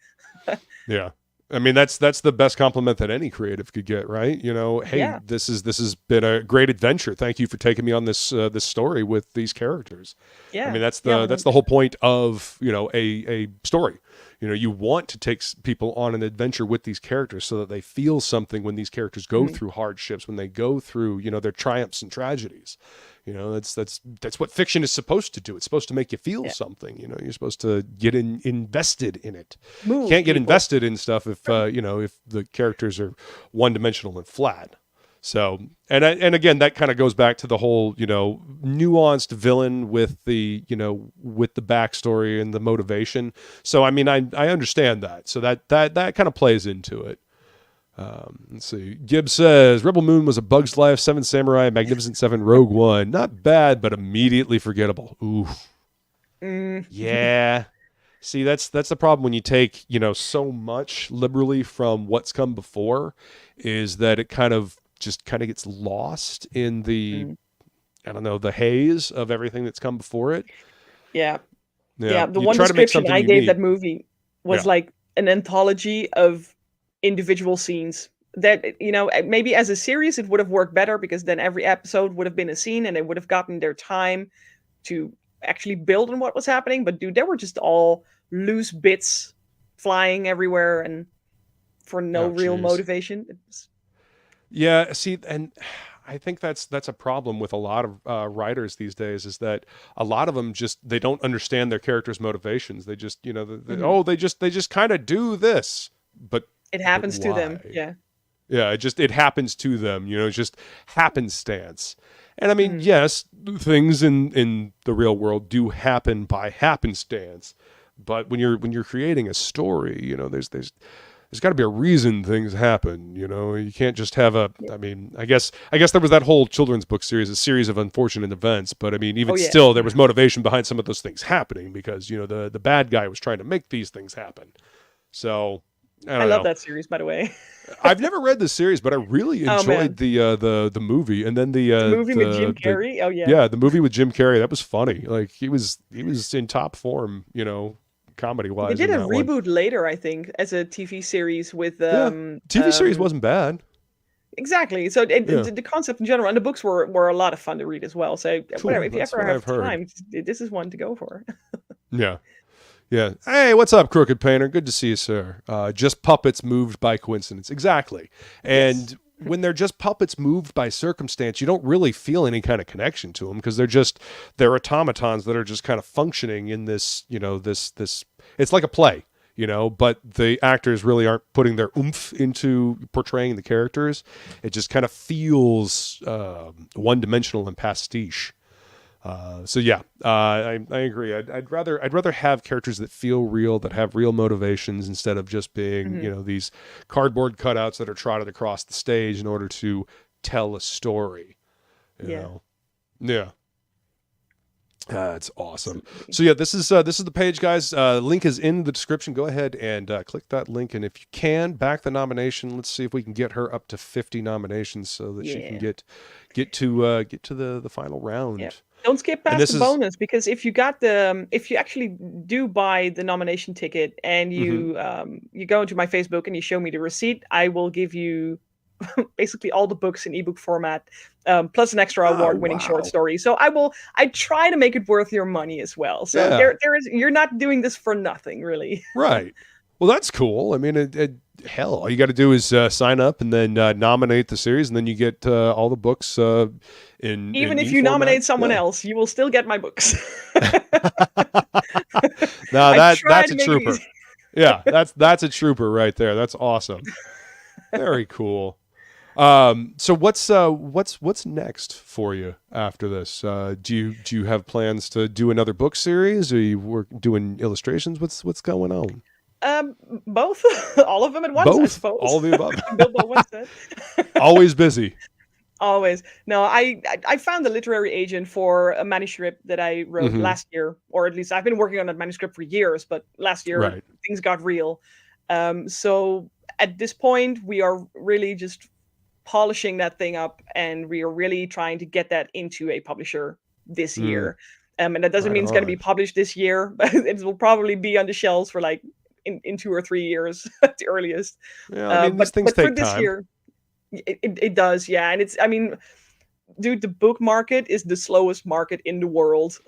yeah. I mean, that's the best compliment that any creative could get, right? You know, hey, Yeah. this has been a great adventure. Thank you for taking me on this story with these characters. I Yeah. mean, that's Yeah, the whole point of, you know, a story. You know, you want to take people on an adventure with these characters so that they feel something when these characters go through hardships, when they go through, you know, their triumphs and tragedies. You know, that's what fiction is supposed to do. It's supposed to make you feel something. You know, you're supposed to get invested in it. You Move can't get people. invested in stuff if you know, if the characters are one dimensional and flat. So, and again, that kind of goes back to the whole, you know, nuanced villain with the, you know, with the backstory and the motivation. So, I mean, I understand that. So that kind of plays into it. Let's see. Gibbs says Rebel Moon was A Bug's Life, Seven Samurai, Magnificent Seven, Rogue One. Not bad, but immediately forgettable. Ooh. Yeah. See, that's the problem when you take, you know, so much liberally from what's come before, is that it kind of gets lost in the, I don't know, the haze of everything that's come before it. Yeah. Yeah. The You one try to make description something I gave unique. that movie was Yeah. like an anthology of individual scenes that, you know, maybe as a series it would have worked better because then every episode would have been a scene and they would have gotten their time to actually build on what was happening. But dude, they were just all loose bits flying everywhere and for no Oh, real geez. motivation. Yeah, see, and I think that's a problem with a lot of writers these days, is that a lot of them they don't understand their characters' motivations. They just, you know, they just kind of do this, but It happens to them. why? Yeah. Yeah, it happens to them, you know, it's just happenstance. And I mean, yes, things in the real world do happen by happenstance, but when you're creating a story, you know, there's got to be a reason things happen. You know, you can't just have I mean, I guess there was that whole children's book series, a series of unfortunate events, but I mean, even still, there was motivation behind some of those things happening because, you know, the bad guy was trying to make these things happen. So I love that series, by the way. I've never read this series, but I really enjoyed the movie, and then the movie with Jim Carrey. Oh yeah. Yeah, the movie with Jim Carrey, that was funny. Like he was in top form, you know, comedy wise. They did a reboot later, I think, as a TV series with TV series wasn't bad. Exactly. So the concept in general and the books were a lot of fun to read as well. So whatever, if you ever have time, this is one to go for. Yeah. Yeah. Hey, what's up, Crooked Painter? Good to see you, sir. Just puppets moved by coincidence. Exactly. And when they're just puppets moved by circumstance, you don't really feel any kind of connection to them because they're automatons that are just kind of functioning in this, you know, this it's like a play, you know, but the actors really aren't putting their oomph into portraying the characters. It just kind of feels one-dimensional and pastiche. So yeah, I agree. I'd rather have characters that feel real, that have real motivations, instead of just being, you know, these cardboard cutouts that are trotted across the stage in order to tell a story. You know? Yeah. It's awesome. So yeah, this is the page, guys. Link is in the description. Go ahead and click that link, and if you can, back the nomination. Let's see if we can get her up to 50 nominations so that she can get to the final round. Yeah. Don't skip past the bonus, because if you actually do buy the nomination ticket and you you go into my Facebook and you show me the receipt, I will give you basically all the books in ebook format, plus an extra award-winning short story. So I try to make it worth your money as well. So you're not doing this for nothing, really. Right. Well, that's cool. I mean, hell, all you got to do is sign up and then nominate the series, and then you get all the books Even if you nominate someone else, you will still get my books. No, that's a trooper. Yeah, that's a trooper right there. That's awesome. Very cool. So what's next for you after this? Do you have plans to do another book series? Are you doing illustrations? What's going on? Both, all of them at once, I Both, suppose. all of the above. Bilbo once said. Always busy. Always. No, I found a literary agent for a manuscript that I wrote Mhm. last year, or at least I've been working on that manuscript for years, but last year Right. things got real. So at this point, we are really just polishing that thing up, and we are really trying to get that into a publisher this Mm, year. And that doesn't right mean it's going to be on. published this year, but it will probably be on the shelves for like in 2 or 3 years at the earliest. Yeah, I mean these things But for take this time. year, it does, yeah. And it's, I mean, dude, the book market is the slowest market in the world.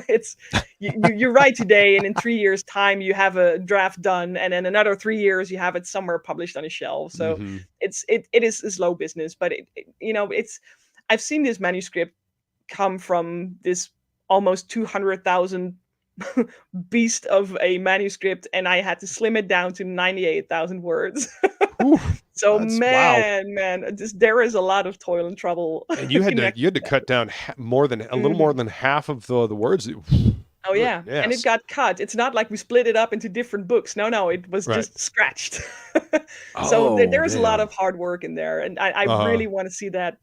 It's you write today, and in 3 years' time, you have a draft done, and in another 3 years, you have it somewhere published on a shelf. So Hmm. it is a slow business, but it's I've seen this manuscript come from this almost 200,000 beast of a manuscript, and I had to slim it down to 98,000 words. Whew, So that's wow. man, there is a lot of toil and trouble And you had to connected to that. cut down more than a little more Mhm. than half of the words. Oh yeah, and it Goodness. got cut. It's not like we split it up into different books. No, it was Right. just scratched. So Oh, there is a lot damn. of hard work in there, and I Uh-huh. really want to see that.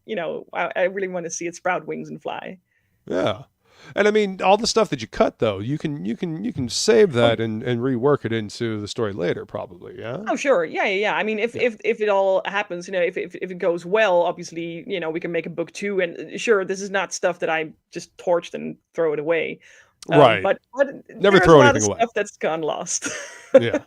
I really want to see it sprout wings and fly. Yeah. And I mean, all the stuff that you cut though, you can save Oh, that and rework it into the story later, probably. Yeah. oh sure, yeah. I mean, if Yeah. if it all happens, if it goes well, obviously, we can make a book two. And sure, this is not stuff that I just torched and throw it away. Right. But Never there's a throw lot of anything away. stuff that's gone lost. Yeah.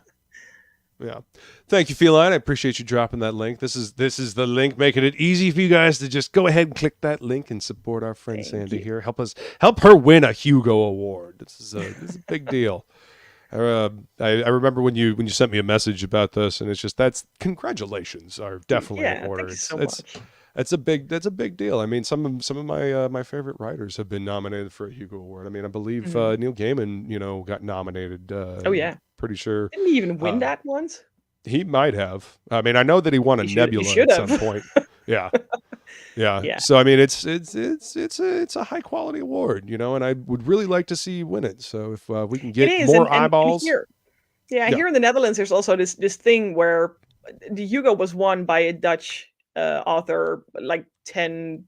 Yeah. Thank you, Feline. I appreciate you dropping that link. This is the link making it easy for you guys to just go ahead and click that link and support our friend Thank Sandy you. here. Help her win a Hugo Award. This is a big deal. I remember when you sent me a message about this, and it's just congratulations are definitely in Yeah, order. thank you so It's much. that's a big deal. I mean, some of my favorite writers have been nominated for a Hugo Award. I mean, I believe Mhm. Neil Gaiman, got nominated. Oh yeah, Pretty sure didn't he even win uh, that once? he might have. I mean, I know that he won a He Nebula should at some have. point. Yeah, yeah. Yeah, So I mean, it's a high quality award, and I would really like to see you win it. So if we can it get is. more And eyeballs, here, yeah, yeah. here in the Netherlands, there's also this thing where the Hugo was won by a Dutch author like 10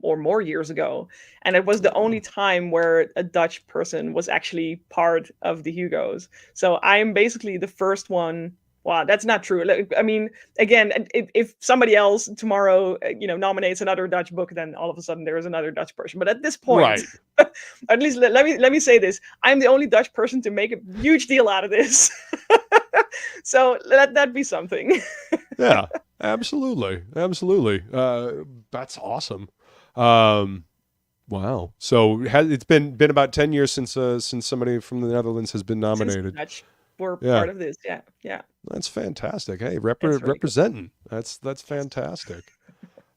or more years ago, and it was the only time where a Dutch person was actually part of the Hugos. So I'm basically the first one. Wow, that's not true. Like, I mean, again, if somebody else tomorrow, nominates another Dutch book, then all of a sudden there is another Dutch person. But at this point, Right. at least let me say this: I'm the only Dutch person to make a huge deal out of this. So let that be something. Yeah, absolutely, absolutely. That's awesome. Um, wow. So it's been about 10 years since somebody from the Netherlands has been Since the nominated. Dutch were Yeah, part of this, yeah, that's fantastic. Hey, it's really good. representing. That's Yes, fantastic.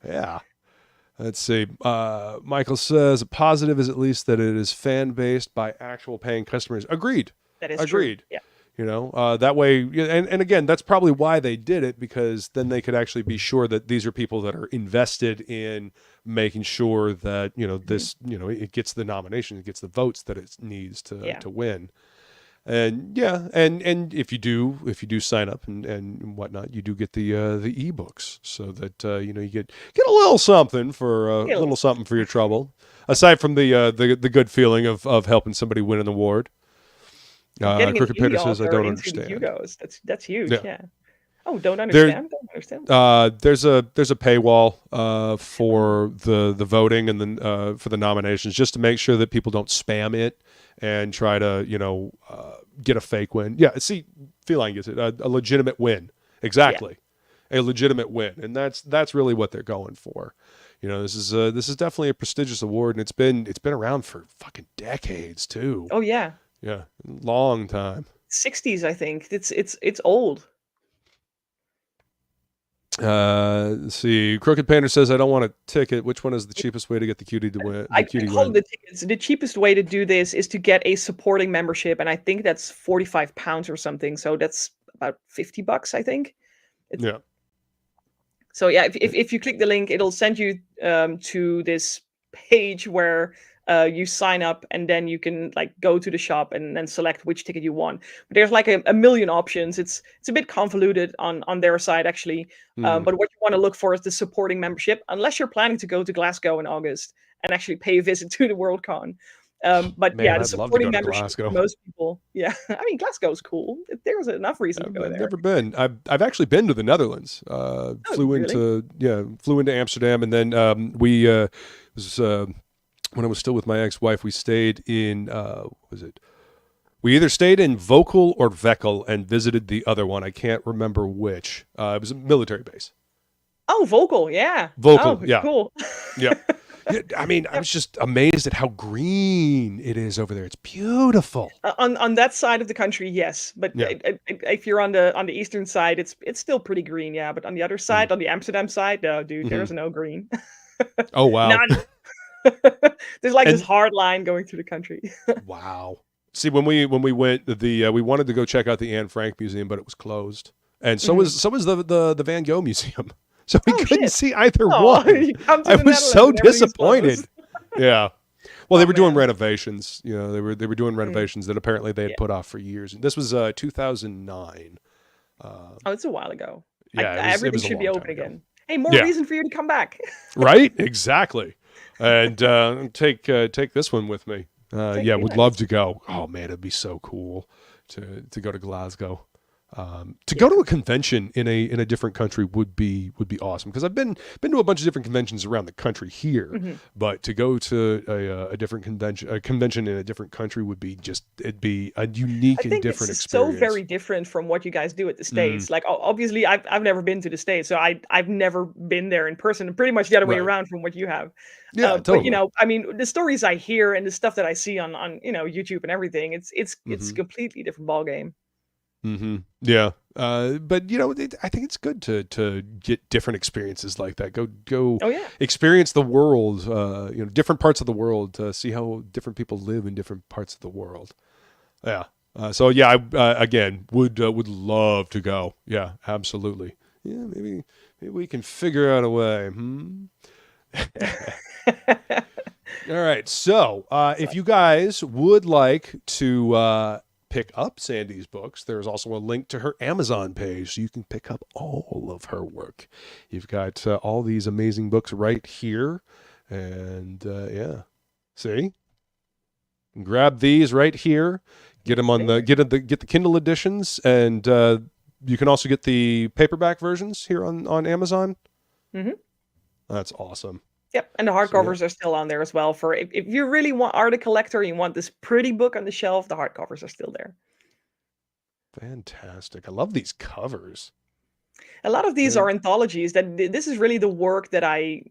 Yeah. Let's see. Michael says a positive is at least that it is fan based by actual paying customers. Agreed. that is true. Agreed. Yeah. That way, and again, that's probably why they did it, because then they could actually be sure that these are people that are invested in making sure that, this, it gets the nomination, it gets the votes that it needs Yeah. to win. And yeah, and if you do sign up and whatnot, you do get the ebooks, so that you get a little something for It'll- little something for your trouble, aside from the good feeling of helping somebody win an award. Getting an Crooked Peter indie says, I author don't into the understand. Hugos. That's huge. Yeah. Yeah. Oh, don't There, understand. Don't understand. there's a paywall for the voting and then for the nominations, just to make sure that people don't spam it and try to get a fake win. Yeah, see, Feline gets it, a legitimate win. Exactly, a legitimate win, and that's really what they're going for. This is definitely a prestigious award, and it's been around for fucking decades too. Oh yeah, Yeah, long time. 60s. I think it's old. Let's see. Crooked Painter says, I don't want a ticket. Which one is the cheapest way to get the cutie to win? I call it the tickets. The cheapest way to do this is to get a supporting membership, and I think that's £45 or something. So that's about $50, I think. Yeah. So yeah, if you click the link, it'll send you to this page where you sign up, and then you can like go to the shop and then select which ticket you want. But there's like a million options. It's a bit convoluted on their side actually. But what you want to look for is the supporting membership, unless you're planning to go to Glasgow in August and actually pay a visit to the Worldcon. But Man, yeah, the I'd love to supporting go to membership Glasgow. for most people. Yeah, I mean Glasgow's cool. There's enough reason to go I've there. never been. I've actually been to the Netherlands. Flew into Amsterdam, and then we when I was still with my ex-wife, we stayed in we either stayed in Vokal or Vekel and visited the other one. I can't remember which. It was a military base. Oh, Vokal, yeah. Vokal, oh, yeah. Cool. Yeah. Yeah, I mean, I was just amazed at how green it is over there. It's beautiful. On that side of the country, yes, but Yeah. if you're on the eastern side, it's still pretty green, yeah. But on the other side, on the Amsterdam side, no, dude, there's no green. Oh wow. None. There's like this hard line going through the country. Wow. See, when we went, we wanted to go check out the Anne Frank Museum, but it was closed, and so was the Van Gogh Museum. So we couldn't see either one. I was so disappointed. Yeah. Well, they were doing renovations. You know, they were doing renovations that apparently they had put off for years. And this was 2009. Oh, it's a while ago. Yeah, everything should be open again. Hey, more reason for you to come back. Right? Exactly. And take this one with me. Would love to go. Oh man, it'd be so cool to go to Glasgow. To go to a convention in a different country would be awesome, because I've been to a bunch of different conventions around the country here, but to go to a different convention in a different country it'd be a unique and different experience. So very different from what you guys do at the States. Like obviously I've never been to the States, so I've never been there in person, pretty much the other way around from what you have. Yeah, totally. But you know, I mean, the stories I hear and the stuff that I see on YouTube and everything, it's a completely different ballgame. Yeah. But you know, I think it's good to get different experiences like that. Go experience the world, different parts of the world, to see how different people live in different parts of the world. Yeah. I again would love to go. Yeah, absolutely. Yeah, maybe we can figure out a way. All right. So, if you guys would like to pick up Sandy's books, there's also a link to her Amazon page, so you can pick up all of her work. You've got all these amazing books right here, and see, grab these right here, get them on get the Kindle editions, and you can also get the paperback versions here on Amazon. That's awesome. Yep, and the hardcovers are still on there as well. For if you really are the collector and you want this pretty book on the shelf, the hardcovers are still there. Fantastic! I love these covers. A lot of these are anthologies. This is really the work that I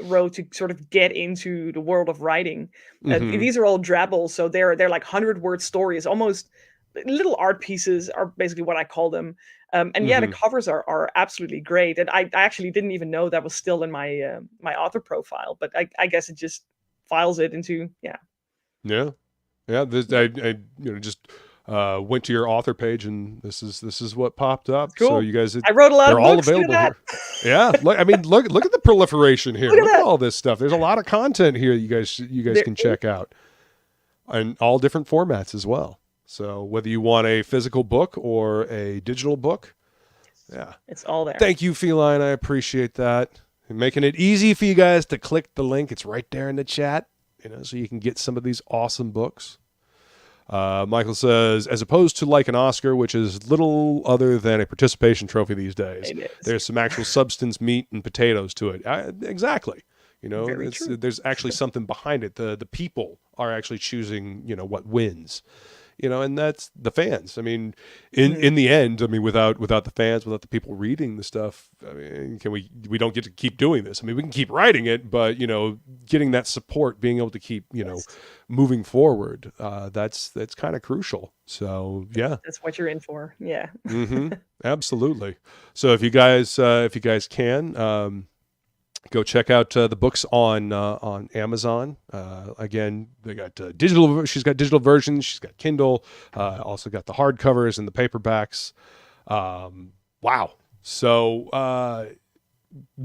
wrote to sort of get into the world of writing. These are all drabbles, so they're like 100-word stories, almost little art pieces are basically what I call them. The covers are absolutely great. And I actually didn't even know that was still in my my author profile, but I guess it just files it into Yeah. I just went to your author page, and this is what popped up. Cool. So you guys, I wrote a lot of all books. available here. Yeah, look at the proliferation here. Look at all this stuff. There's a lot of content here you guys can check out, and all different formats as well. So whether you want a physical book or a digital book, it's all there. Thank you, Feline. I appreciate that. And making it easy for you guys to click the link. It's right there in the chat, so you can get some of these awesome books. Michael says, as opposed to like an Oscar, which is little other than a participation trophy these days, there's some actual substance, meat, and potatoes to it. Exactly. There's actually something behind it. The people are actually choosing, what wins. and that's the fans. I mean, in the end, I mean, without the fans, without the people reading the stuff, I mean, we don't get to keep doing this. I mean, we can keep writing it, but getting that support, being able to keep moving forward, that's kind of crucial. So yeah, that's what you're in for. Yeah. Absolutely. So if you guys can, go check out the books on Amazon. Again, they got digital. She's got digital versions. She's got Kindle. Also got the hardcovers and the paperbacks. Wow. So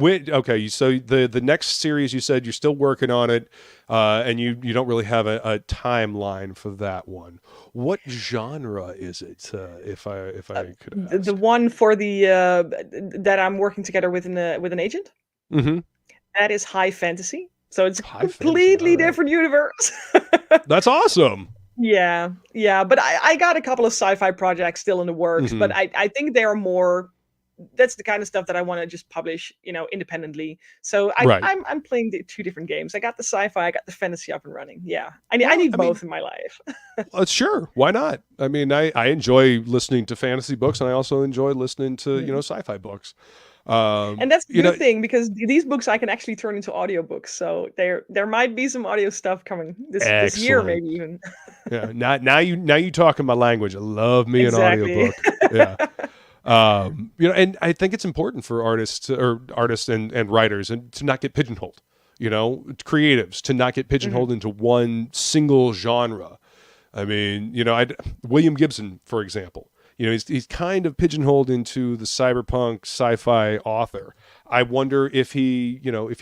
okay. So the next series, you said you're still working on it, and you don't really have a timeline for that one. What genre is it? If I could ask. The one for the that I'm working together with an agent. That is high fantasy, so it's a completely different universe. That's awesome. Yeah, but I got a couple of sci-fi projects still in the works, but I think they are more. That's the kind of stuff that I want to just publish, independently. So I'm playing the two different games. I got the sci-fi, I got the fantasy up and running. Yeah, I need both in my life. Sure, why not? I mean, I enjoy listening to fantasy books, and I also enjoy listening to sci-fi books. And that's the good thing, because these books I can actually turn into audiobooks. So there might be some audio stuff coming this year, maybe even. Yeah. Now you talking my language. I love me an audiobook. Yeah. And I think it's important for artists and writers and to not get pigeonholed, creatives to not get pigeonholed into one single genre. I mean, William Gibson, for example, he's kind of pigeonholed into the cyberpunk sci-fi author. I wonder if he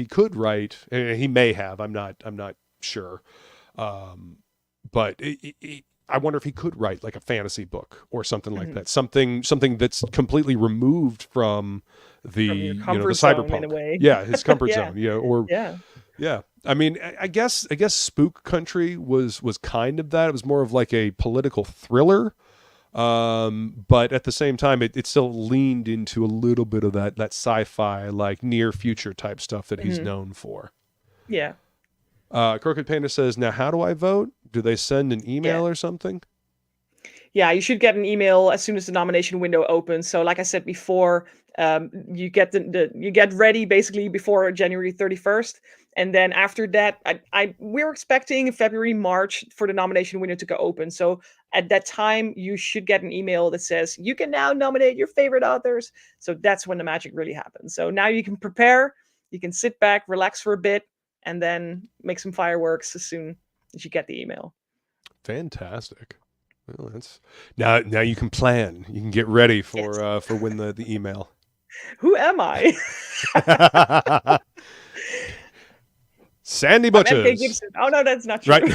could write, and he may have, I'm not sure. But I wonder if he could write like a fantasy book or something like that. Something that's completely removed from the the cyberpunk in a way. Yeah, his comfort zone. Yeah. I mean, I guess Spook Country was kind of that. It was more of like a political thriller. But at the same time, it still leaned into a little bit of that sci-fi, like near future type stuff that he's known for. Yeah. Crooked Panda says, now how do I vote? Do they send an email or something? Yeah, you should get an email as soon as the nomination window opens. So like I said before, you get you get ready basically before January 31st. And then after that, we're expecting February, March for the nomination window to go open. So at that time, you should get an email that says you can now nominate your favorite authors. So that's when the magic really happens. So now you can prepare, you can sit back, relax for a bit, and then make some fireworks as soon as you get the email. Fantastic. Well, that's now you can plan. You can get ready for when the email. Who am I? Sandy Butchers. MK Gibson. Oh no, that's not true. Right.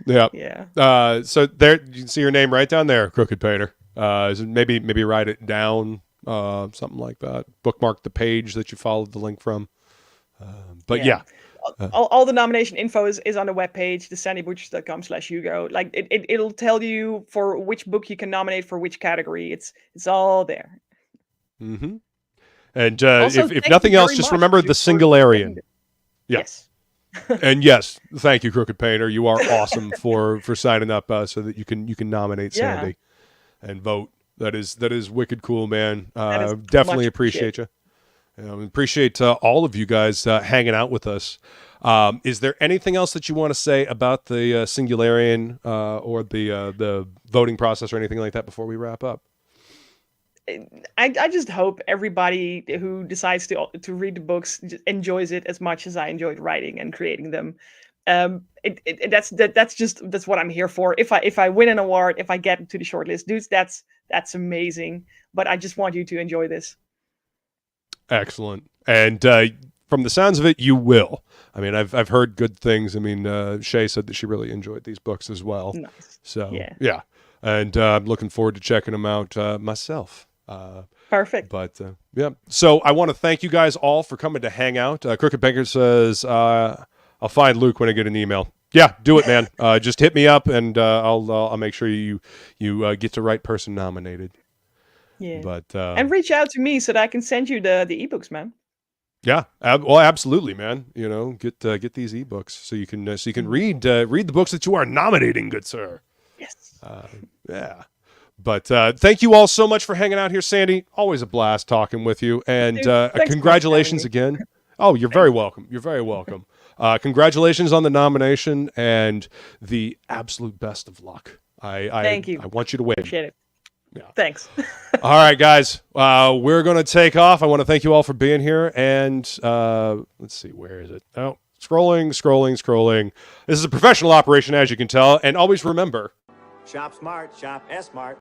Yeah. So there you can see your name right down there, Crooked Painter. Maybe write it down, something like that. Bookmark the page that you followed the link from. But yeah. All the nomination info is on the webpage, thesandybutchers.com/Hugo. Like it'll tell you for which book you can nominate for which category. It's all there. Mm-hmm. And if nothing else, just remember the Singularian. Yes. And yes, thank you, Crooked Painter. You are awesome for signing up so that you can nominate Sandy and vote. That is wicked cool, man. Definitely appreciate you. Appreciate all of you guys hanging out with us. Is there anything else that you want to say about the Singularian or the voting process or anything like that before we wrap up? I just hope everybody who decides to read the books enjoys it as much as I enjoyed writing and creating them. That's what I'm here for. If I win an award, if I get to the shortlist, dudes, that's amazing. But I just want you to enjoy this. Excellent. And from the sounds of it, you will. I mean, I've heard good things. I mean, Shay said that she really enjoyed these books as well. Nice. So yeah. And I'm looking forward to checking them out myself. Perfect. But yeah. So I want to thank you guys all for coming to hang out. Crooked Banker says, I'll find Luke when I get an email. Yeah, do it, man. Just hit me up and I'll make sure you get the right person nominated. Yeah. But and reach out to me so that I can send you the ebooks, man. Yeah, well, absolutely, man. You know, get these ebooks so you can read the books that you are nominating, good sir. Yes. Yeah. But thank you all so much for hanging out here, Sandy. Always a blast talking with you. And Thanks congratulations so much for having me. again. Oh, you're very welcome. You're very welcome. Congratulations on the nomination and the absolute best of luck. Thank you. I want you to win. Appreciate it. Yeah. Thanks. All right, guys. We're going to take off. I want to thank you all for being here. And let's see, where is it? Oh, scrolling. This is a professional operation, as you can tell. And always remember, Shop smart, shop S-Mart.